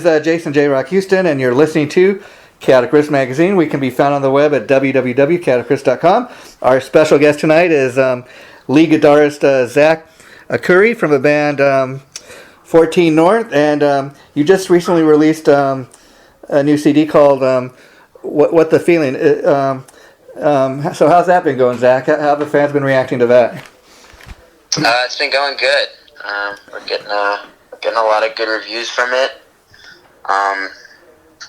is Jason JROCK Houston, and you're listening to Chaotic Riffs Magazine. We can be found on the web at www.chaoticriffs.com. Our special guest tonight is lead guitarist Zach Acuri from the band 14 North, and you just recently released a new CD called What the Feeling. So how's that been going, Zach? How have the fans been reacting to that? It's been going good. We're getting a lot of good reviews from it. From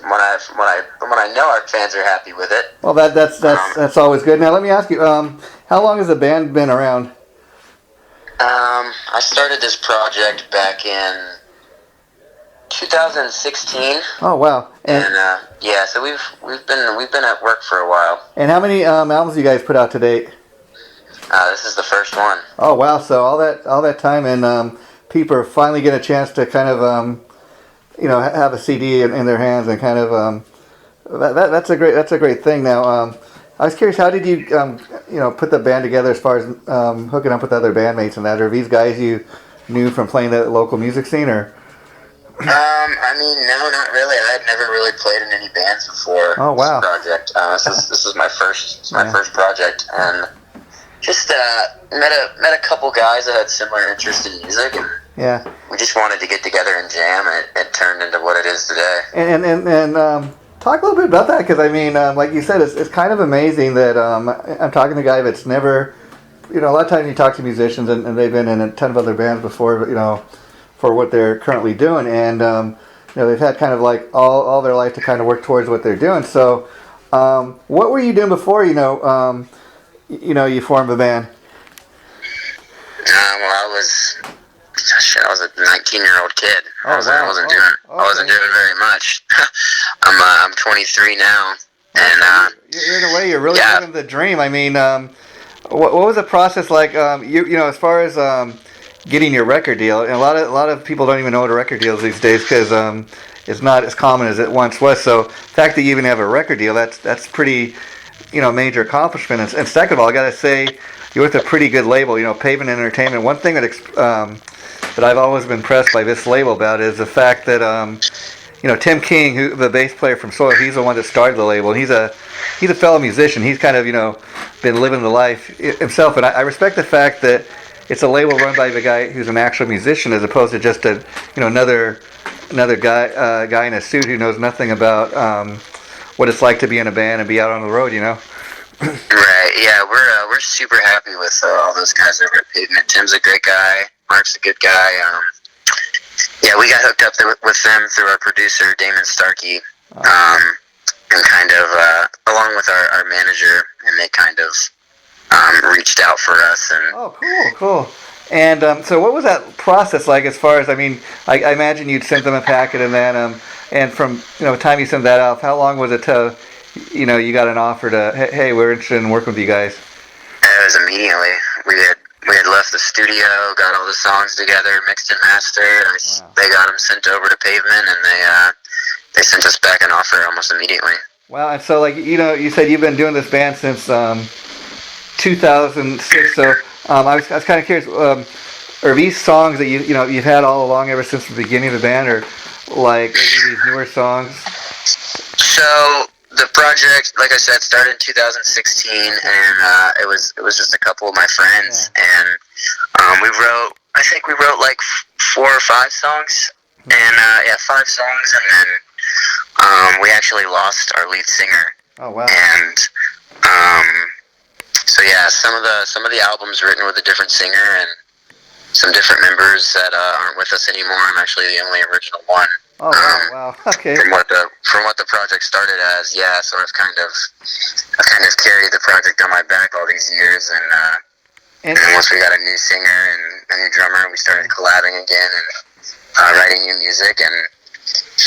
what I know, our fans are happy with it. Well, that's always good. Now let me ask you, how long has the band been around? I started this project back in 2016. Oh wow! And yeah, so we've been at work for a while. And how many albums have you guys put out to date? This is the first one. Oh wow! So all that time, and people are finally get a chance to kind of have a CD in their hands, and kind of that's a great thing. Now I was curious, how did you put the band together as far as hooking up with other bandmates and that? Are these guys you knew from playing the local music scene, or? I mean, no, not really. I had never really played in any bands before. Oh wow! This project. This is my first first project, and just met a couple guys that had similar interest in music, and yeah, we just wanted to get together and jam, and it turned into what it is today. And talk a little bit about that, because I mean, like you said, it's kind of amazing that I'm talking to a guy that's never, a lot of times you talk to musicians and they've been in a ton of other bands before, for what they're currently doing, and they've had kind of like all their life to kind of work towards what they're doing. So, what were you doing before you formed the band? Well, I was a 19-year-old kid. Oh, wow. I wasn't doing very much. I'm 23 now, and in a way, you're really living the dream. I mean, what was the process like? As far as getting your record deal, and a lot of people don't even know what a record deal is these days, because it's not as common as it once was. So the fact that you even have a record deal, that's pretty, major accomplishment. And second of all, I gotta say, you're with a pretty good label, Pavement Entertainment. One thing that I've always been impressed by this label about is the fact that Tim King, who the bass player from Soil, he's the one that started the label. He's a fellow musician. He's kind of been living the life himself, and I respect the fact that it's a label run by the guy who's an actual musician, as opposed to just another guy in a suit who knows nothing about what it's like to be in a band and be out on the road. Right. Yeah, we're super happy with all those guys over at Pavement. Tim's a great guy. Mark's a good guy. Yeah, we got hooked up with them through our producer Damon Starkey, and kind of along with our manager, and they kind of reached out for us. And oh, cool. And so, what was that process like? As far as, I mean, I imagine you'd sent them a packet, and then and from the time you sent that out, how long was it till you got an offer to, hey, we're interested in working with you guys? It was immediately. We had left the studio, got all the songs together, mixed and mastered. Wow. They got them sent over to Pavement, and they sent us back an offer almost immediately. Wow. And so, you said you've been doing this band since 2006. So I was kind of curious. Are these songs that you've had all along ever since the beginning of the band, or like these newer songs? So the project, like I said, started in 2016, and it was just a couple of my friends, and I think we wrote like 4 or 5 songs, and 5 songs, and then we actually lost our lead singer. Oh wow! And so yeah, some of the albums written with a different singer and some different members that aren't with us anymore. I'm actually the only original one. Oh wow! Okay. From what the project started as, yeah. So I've kind of carried the project on my back all these years, and then once we got a new singer and a new drummer, we started collabing again and writing new music. And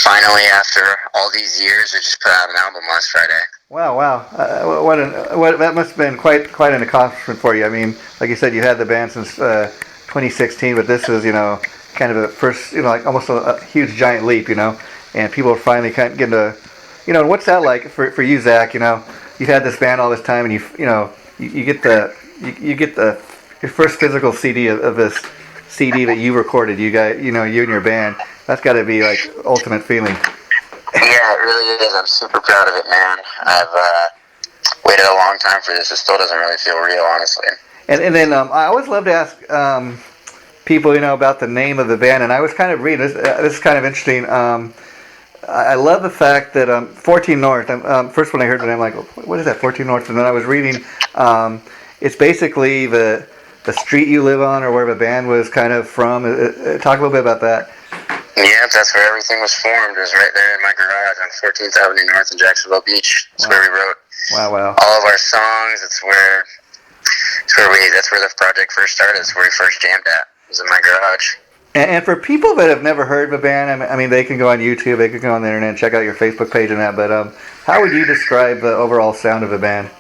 finally, after all these years, we just put out an album last Friday. Wow! That must have been quite an accomplishment for you. I mean, like you said, you had the band since 2016, but this is kind of a first, like almost a huge giant leap, and people are finally kind of getting to, what's that like for you, Zach? You've had this band all this time, and you get your first physical CD of this CD that you recorded. You guys, you and your band. That's got to be like ultimate feeling. Yeah, it really is. I'm super proud of it, man. I've waited a long time for this. It still doesn't really feel real, honestly. And then I always love to ask people, about the name of the band. And I was kind of reading this. This is kind of interesting. I love the fact that 14 North. First when I heard the name, I'm like, what is that, 14 North? And then I was reading. It's basically the street you live on, or where the band was kind of from. Talk a little bit about that. Yeah, that's where everything was formed. It was right there in my garage on 14th Avenue North in Jacksonville Beach. That's where we wrote wow. all of our songs. That's where the project first started. It's where we first jammed at. It was in my garage. And for people that have never heard of a band, I mean, they can go on YouTube, they can go on the internet and check out your Facebook page and that. But how would you describe the overall sound of a band?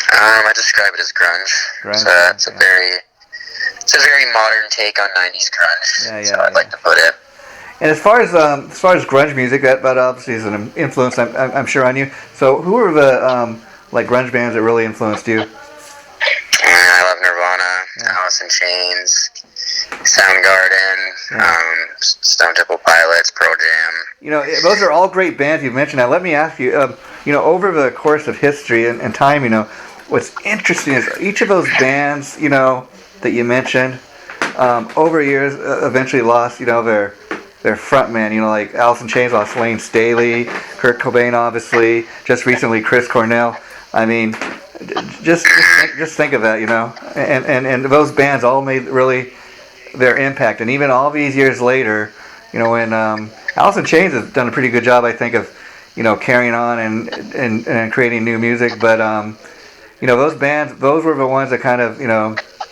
I describe it as grunge. It's a very modern take on 90s grunge. So I'd like to put it. And as far as grunge music, that obviously is an influence, I'm sure, on you. So who are the like grunge bands that really influenced you? I love Nirvana, Alice in Chains, Soundgarden, Stone Temple Pilots, Pearl Jam. Those are all great bands you've mentioned. Now let me ask you, over the course of history and time, what's interesting is each of those bands, that you mentioned, over years eventually lost, their frontman. Like Alice in Chains lost Lane Staley, Kurt Cobain, obviously, just recently Chris Cornell. I mean, just think of that, and those bands all made really their impact. And even all these years later, when Alice in Chains has done a pretty good job, I think, of carrying on and creating new music. But those bands, those were the ones that kind of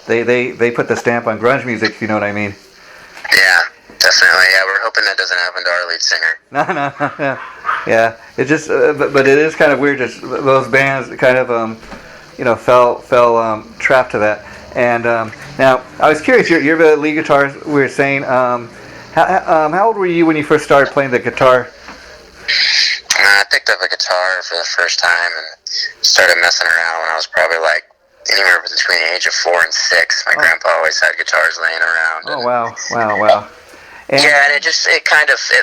they put the stamp on grunge music, if you know what I mean. Yeah, definitely. Yeah, we're hoping that doesn't happen to our lead singer. No. Yeah, it just, but it is kind of weird. Just those bands kind of, fell trapped to that. And now I was curious. You're the lead guitarist. We were saying, how old were you when you first started playing the guitar? I picked up a guitar for the first time and started messing around when I was probably like anywhere between the age of 4 and 6. My grandpa always had guitars laying around. Oh wow. And and it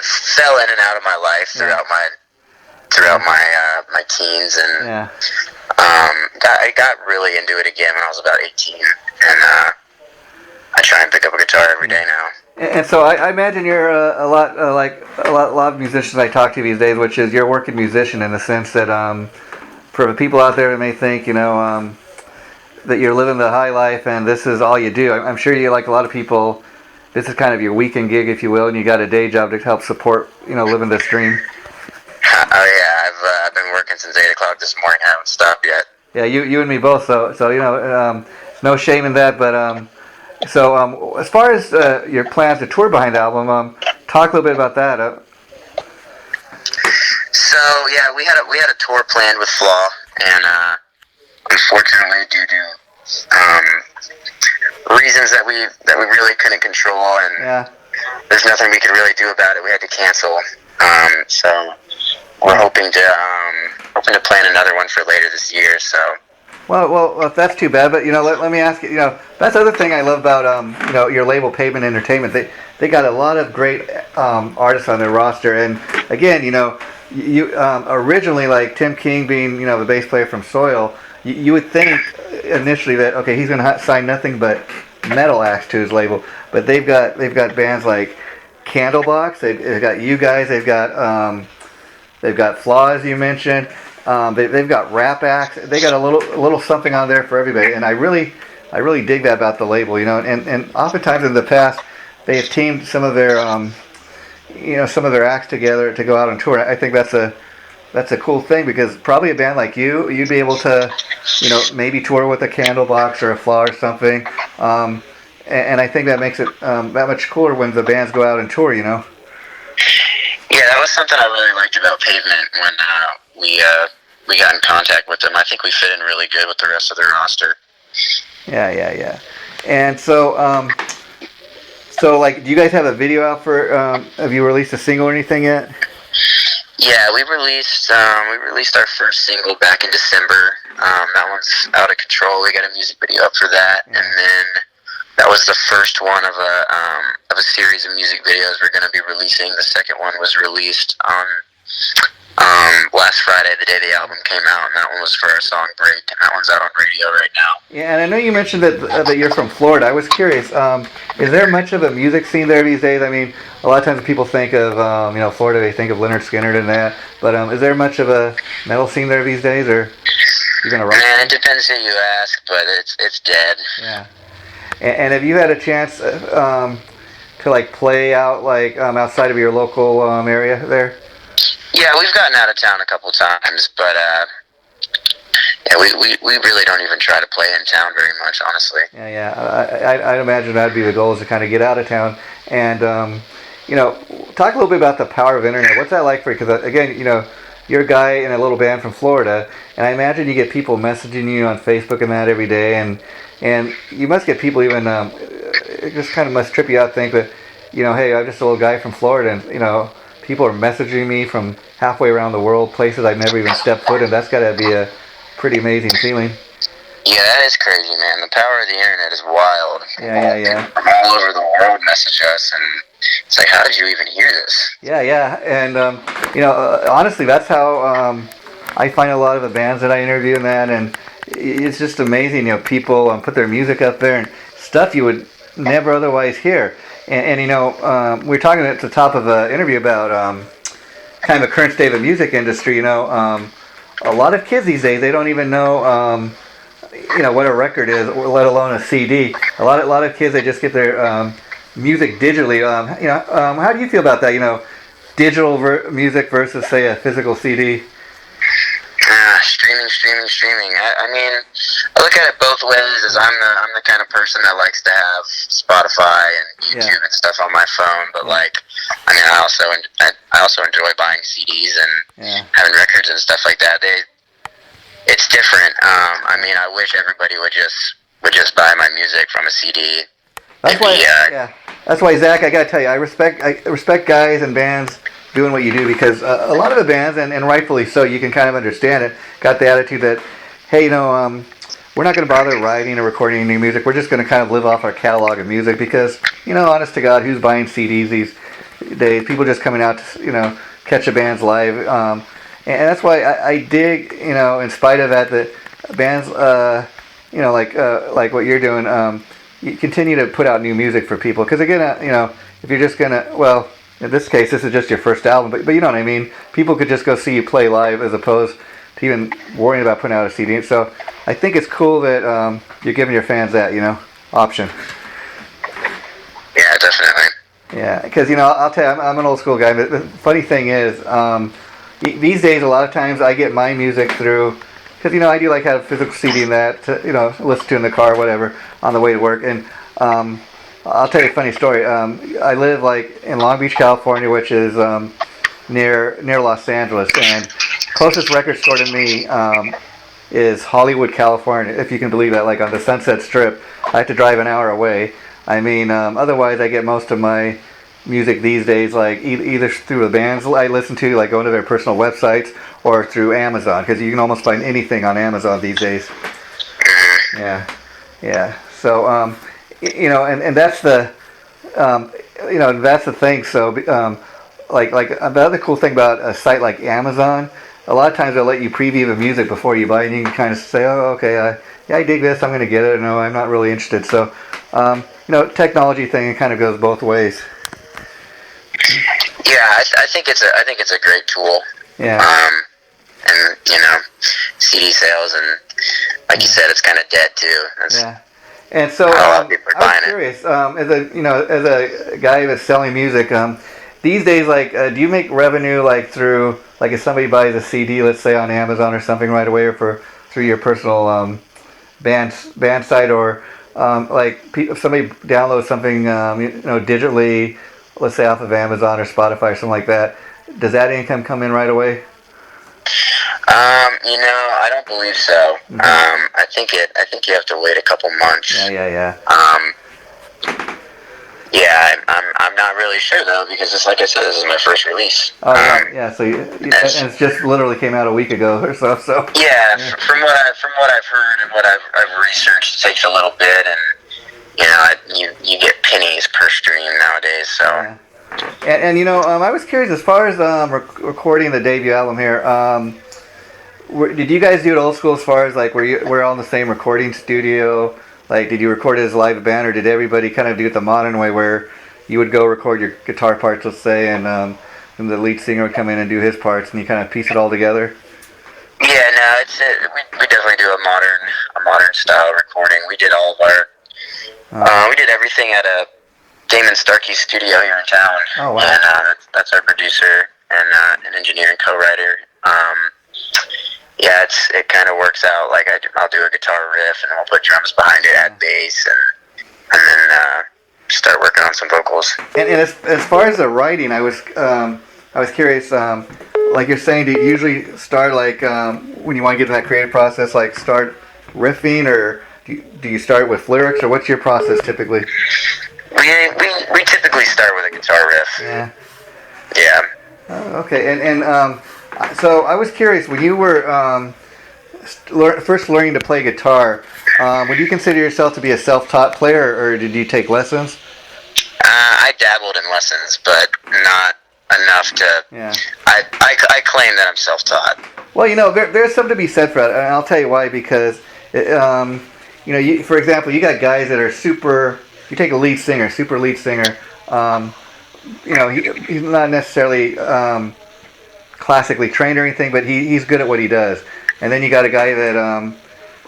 fell in and out of my life throughout my teens, and I got really into it again when I was about 18, and I try and pick up a guitar every day now. And so I imagine you're a lot like a lot of musicians I talk to these days, which is you're a working musician in the sense that for the people out there that may think that you're living the high life and this is all you do. I'm sure you, like a lot of people, this is kind of your weekend gig, if you will, and you got a day job to help support living this dream. Oh yeah, I've been working since 8 o'clock this morning. I haven't stopped yet. Yeah, you and me both. So no shame in that. But so as far as your plans to tour behind the album, talk a little bit about that. So yeah, we had a tour planned with Flaw, and unfortunately, due to reasons that we really couldn't control, and there's nothing we could really do about it, we had to cancel. So we're hoping to plan another one for later this year. So. Well, that's too bad. But let me ask you. That's the other thing I love about your label, Pavement Entertainment. They got a lot of great artists on their roster. And again, you originally, like Tim King being the bass player from Soil, you would think initially that okay, he's going to sign nothing but metal acts to his label. But they've got bands like Candlebox. They've got you guys. They've got Flaw, as you mentioned. They've got rap acts. They got a little something on there for everybody, and I really dig that about the label. And oftentimes in the past they have teamed some of their some of their acts together to go out on tour. I think that's a cool thing because probably a band like you'd be able to maybe tour with a Candlebox or a Flaw or something. And I think that makes it that much cooler when the bands go out and tour. Yeah, that was something I really liked about Pavement when we got in contact with them. I think we fit in really good with the rest of their roster. Yeah. And so, like, do you guys have a video out for? Have you released a single or anything yet? Yeah, we released our first single back in December. That one's Out of Control. We got a music video up for that, and then That was the first one of a series of music videos we're going to be releasing. The second one was released on last Friday, the day the album came out, and that one was for our song "Break," and that one's out on radio right now. Yeah, and I know you mentioned that you're from Florida. I was curious. Is there much of a music scene there these days? I mean, a lot of times people think of Florida, they think of Leonard Skinner and that. But is there much of a metal scene there these days, or even a rock? Man, it depends who you ask, but it's dead. Yeah. And have you had a chance to like play out like outside of your local area there? Yeah, we've gotten out of town a couple times, but yeah, we really don't even try to play in town very much, honestly. Yeah. I'd imagine that'd be the goal, is to kind of get out of town. And talk a little bit about the power of internet. What's that like for you? Because again, you're a guy in a little band from Florida, and I imagine you get people messaging you on Facebook and that every day, and you must get people even it just kind of must trip you out to think that hey, I'm just a little guy from Florida, and people are messaging me from halfway around the world, places I've never even stepped foot in. That's got to be a pretty amazing feeling. Yeah, that is crazy, man. The power of the internet is wild. Yeah. From all over the world message us, and it's like, how did you even hear this? Yeah. And honestly, that's how I find a lot of the bands that I interview and that, and it's just amazing. People put their music up there and stuff you would never otherwise hear. And we were talking at the top of an interview about kind of a current state of the music industry. A lot of kids these days, they don't even know what a record is, let alone a CD. A lot of kids, they just get their music digitally. How do you feel about that? Digital music versus, say, a physical CD. Streaming. I mean, I look at it both ways. As I'm the kind of person that likes to have Spotify and YouTube and stuff on my phone. But I mean, I also enjoy buying CDs and having records and stuff like that. It's different. I mean, I wish everybody would just buy my music from a CD. That's why, Zach, I gotta tell you, I respect guys and bands doing what you do, because a lot of the bands, and rightfully so, you can kind of understand it, got the attitude that, hey, we're not going to bother writing or recording new music. We're just going to kind of live off our catalog of music, because, honest to God, who's buying CDs these days? People just coming out to, catch a band's live. And that's why I dig, in spite of that bands, like what you're doing, you continue to put out new music for people. Because again, if you're just going to, in this case, this is just your first album, but you know what I mean? People could just go see you play live as opposed to even worrying about putting out a CD. So I think it's cool that you're giving your fans that, option. Yeah, definitely. Yeah, because, I'll tell you, I'm an old school guy, but the funny thing is, these days, a lot of times I get my music through, because, I do like have a physical CD and that, to, listen to in the car, whatever, on the way to work. And I'll tell you a funny story. I live in Long Beach, California, which is near Los Angeles, and closest record store to me is Hollywood, California, if you can believe that, on the Sunset Strip. I have to drive an hour away. I mean, otherwise I get most of my music these days either through the bands I listen to, going to their personal websites, or through Amazon, because you can almost find anything on Amazon these days. Yeah. So and that's the that's the thing. So the other cool thing about a site like Amazon, a lot of times they'll let you preview the music before you buy it, and you can kind of say, oh, okay, I dig this, I'm going to get it. No, I'm not really interested. So technology thing, it kind of goes both ways. Yeah, I think it's a great tool. Yeah. And CD sales, and like you said, it's kind of dead too. Yeah. And so I was curious, as a guy that's selling music, these days, do you make revenue through, if somebody buys a CD, let's say on Amazon or something right away, or through your personal band site, or if somebody downloads something digitally, let's say off of Amazon or Spotify or something like that, does that income come in right away? I don't believe so. Mm-hmm. I think you have to wait a couple months. Yeah. Yeah, I'm not really sure though, because just like I said, this is my first release. Oh yeah. So and it's just literally came out a week ago or so. Yeah. From what I've heard and what I've researched, it takes a little bit, and you get pennies per stream nowadays. So. Yeah. And I was curious as far as recording the debut album here. Did you guys do it old school as far as like we're all in the same recording studio? Like, did you record it as a live band, or did everybody kind of do it the modern way where you would go record your guitar parts, let's say, and the lead singer would come in and do his parts, and you kind of piece it all together? Yeah, no, we definitely do a modern style recording. We did all of our we did everything at a Damon Starkey's studio here in town. Oh, wow. And that's our producer and an engineer and co-writer. Yeah, it kind of works out. Like I'll do a guitar riff, and then we'll put drums behind it, add bass, and then start working on some vocals. And as far as the writing, I was curious. Like you're saying, do you usually start like when you want to get to that creative process, like start riffing, or do you start with lyrics, or what's your process typically? We typically start with a guitar riff. Yeah. Yeah. Okay, and so I was curious, when you were first learning to play guitar, would you consider yourself to be a self-taught player, or did you take lessons? I dabbled in lessons, but not enough to. Yeah. I claim that I'm self-taught. Well, there's something to be said for that, and I'll tell you why. Because, for example, you got guys that are super. You take a super lead singer. He's not necessarily classically trained or anything, but he's good at what he does. And then you got a guy that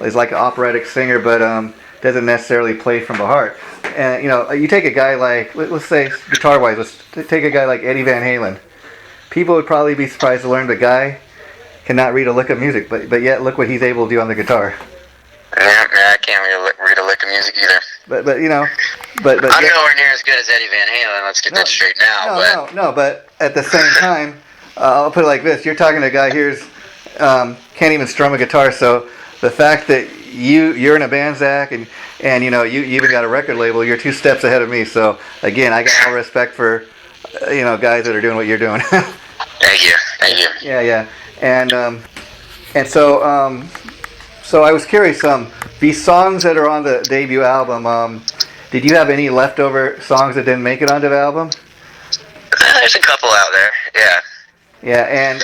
is like an operatic singer, but doesn't necessarily play from the heart. And you take a guy like, let's say guitar-wise, let's take a guy like Eddie Van Halen. People would probably be surprised to learn the guy cannot read a lick of music, but yet look what he's able to do on the guitar. Yeah, I can't read a lick of music either. But I'm nowhere near as good as Eddie Van Halen. Let's get that straight now. No. But at the same time, I'll put it like this: you're talking to a guy here's can't even strum a guitar. So the fact that you're in a band, Zach, and you even got a record label, you're 2 steps ahead of me. So again, I got all respect for guys that are doing what you're doing. Thank you. Yeah. And so I was curious, these songs that are on the debut album, did you have any leftover songs that didn't make it onto the album? There's a couple out there, yeah. Yeah, and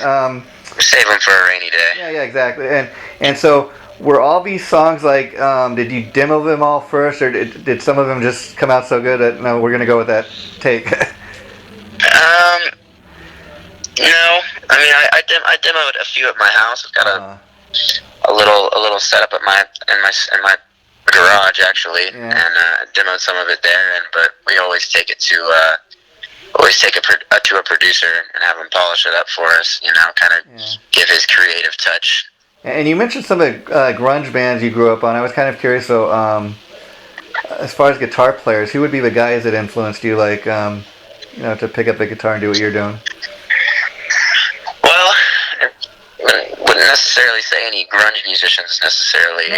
save them for a rainy day. Yeah, exactly. And so were all these songs like, did you demo them all first, or did some of them just come out so good that no, we're gonna go with that take? No. I mean, I demoed a few at my house. I've got a little setup at in my garage actually, and demoed some of it there. But we always take it to a producer and have him polish it up for us. Kind of give his creative touch. And you mentioned some of the grunge bands you grew up on. I was kind of curious. So, as far as guitar players, who would be the guys that influenced you, like to pick up the guitar and do what you're doing? Wouldn't necessarily say any grunge musicians necessarily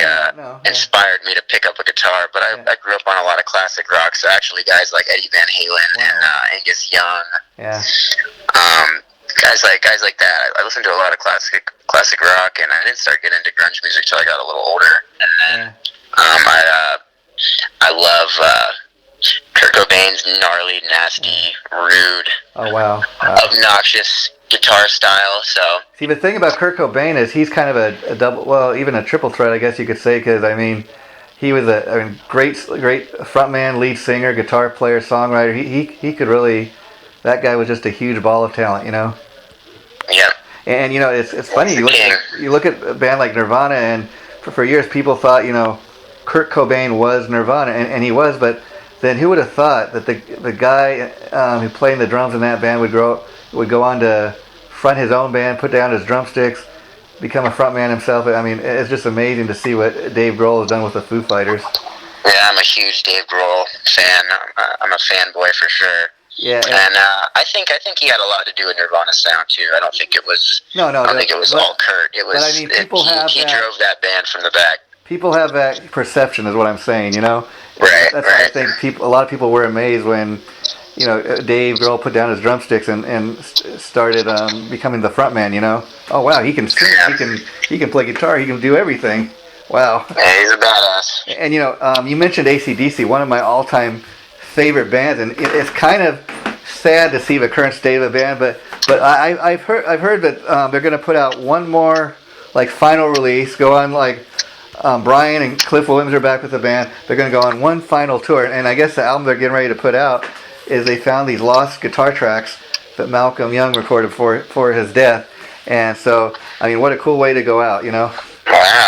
inspired me to pick up a guitar, but I grew up on a lot of classic rock, so actually guys like Eddie Van Halen and Angus Young, guys like that. I listened to a lot of classic rock, and I didn't start getting into grunge music till I got a little older, and then I love Kurt Cobain's gnarly, nasty, rude, obnoxious guitar style. So see, the thing about Kurt Cobain is he's kind of a double, well, even a triple threat, I guess you could say, because he was a great frontman, lead singer, guitar player, songwriter. He could really, that guy was just a huge ball of talent, Yeah. And it's funny, you look at a band like Nirvana, and for years people thought Kurt Cobain was Nirvana, and he was, but then who would have thought that the guy who played the drums in that band would go on to front his own band, put down his drumsticks, become a frontman himself. I mean, it's just amazing to see what Dave Grohl has done with the Foo Fighters. Yeah, I'm a huge Dave Grohl fan. I'm a fanboy for sure. Yeah, and I think he had a lot to do with Nirvana's sound too. I don't think it was. I don't think it was all Kurt. It was. But I mean, he drove that band from the back. People have that perception, is what I'm saying. Right. That's why I think a lot of people were amazed when Dave Grohl put down his drumsticks and started becoming the front man. Oh wow, he can sing, he can play guitar, he can do everything. Wow. Yeah, he's a badass. And you mentioned AC/DC, one of my all-time favorite bands, and it's kind of sad to see the current state of the band, but I've heard that they're going to put out one more like final release, go on like Brian and Cliff Williams are back with the band. They're going to go on one final tour, and I guess the album they're getting ready to put out is they found these lost guitar tracks that Malcolm Young recorded for his death, and so I mean, what a cool way to go out, Wow,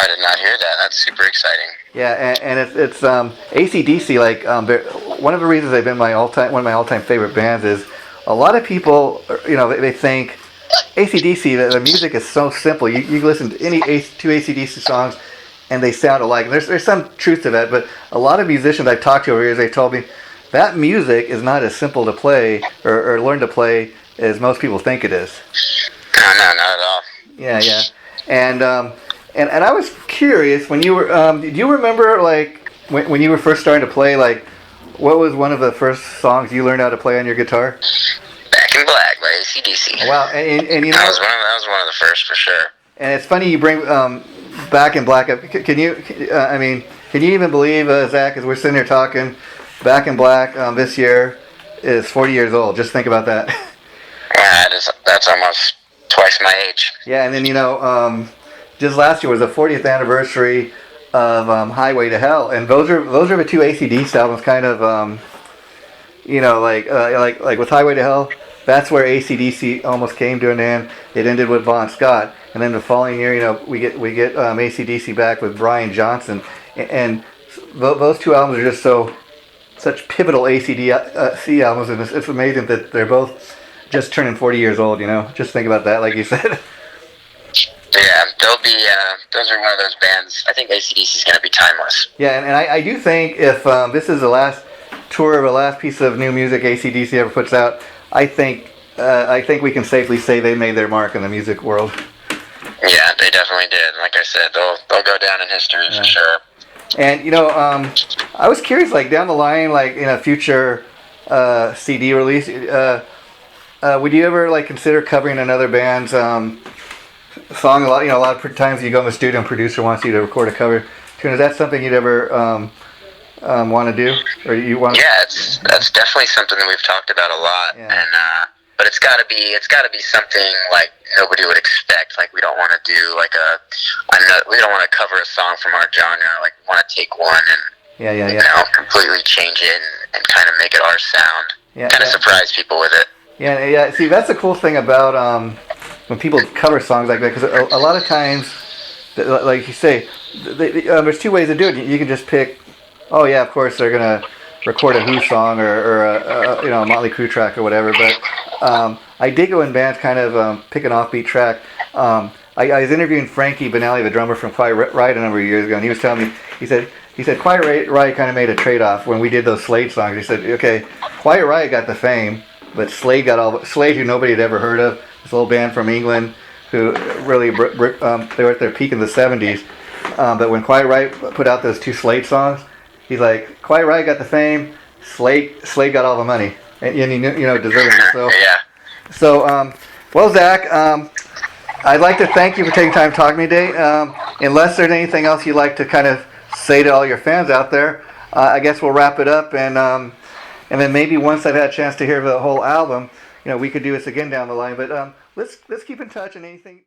I did not hear that. That's super exciting. Yeah, and it's AC/DC. Like one of the reasons they've been one of my all-time favorite bands is a lot of people, they think AC/DC, the music is so simple. You listen to two AC/DC songs, and they sound alike. There's some truth to that, but a lot of musicians I've talked to over the years, they've told me that music is not as simple to play or learn to play as most people think it is. No, not at all. Yeah, and I was curious when you were. Do you remember like when you were first starting to play? Like, what was one of the first songs you learned how to play on your guitar? Back in Black by AC/DC. Wow, and that was one of the first for sure. And it's funny you bring Back in Black up. Can you even believe, Zach, as we're sitting here talking, Back in Black this year is 40 years old. Just think about that. Yeah, that's almost twice my age. Yeah, and then just last year was the 40th anniversary of Highway to Hell, and those are the two AC/DC albums, kind of like with Highway to Hell. That's where AC/DC almost came to an end. It ended with Bon Scott, and then the following year, we get AC/DC back with Brian Johnson, and those two albums are just such pivotal AC/DC albums, and it's amazing that they're both just turning 40 years old. Just think about that, like you said. Yeah, they'll be. Those are one of those bands. I think AC/DC is going to be timeless. Yeah, and I do think if this is the last tour of the last piece of new music AC/DC ever puts out, I think we can safely say they made their mark in the music world. Yeah, they definitely did. Like I said, they'll go down in history for sure. And I was curious, like down the line, like in a future CD release, would you ever like consider covering another band's song? A lot of times you go in the studio and producer wants you to record a cover tune. Is that something you'd ever want to do, or you want? Yeah, that's definitely something that we've talked about a lot, and but it's got to be something like nobody would expect. Like we don't want to do like we don't want to cover a song from our genre. Like we want to take one and completely change it and kind of make it our sound. Kind of surprise people with it. Yeah. See, that's the cool thing about when people cover songs like that, because a lot of times, like you say, there's two ways to do it. You can just pick. Oh yeah, of course they're gonna record a Who song or a Motley Crue track or whatever. But I dig it when bands kind of pick an offbeat track. I was interviewing Frankie Banali, the drummer from Quiet Riot, a number of years ago, and he was telling me, he said Quiet Riot kind of made a trade-off when we did those Slade songs. He said, okay, Quiet Riot got the fame, but Slade, who nobody had ever heard of, this little band from England who really they were at their peak in the 70s. But when Quiet Riot put out those two Slade songs, he's like, Quiet Riot got the fame, Slade got all the money, and deserving it. So, well, Zach, I'd like to thank you for taking time to talk to me today. Unless there's anything else you'd like to kind of say to all your fans out there, I guess we'll wrap it up, and then maybe once I've had a chance to hear the whole album, we could do this again down the line. But let's keep in touch, and anything.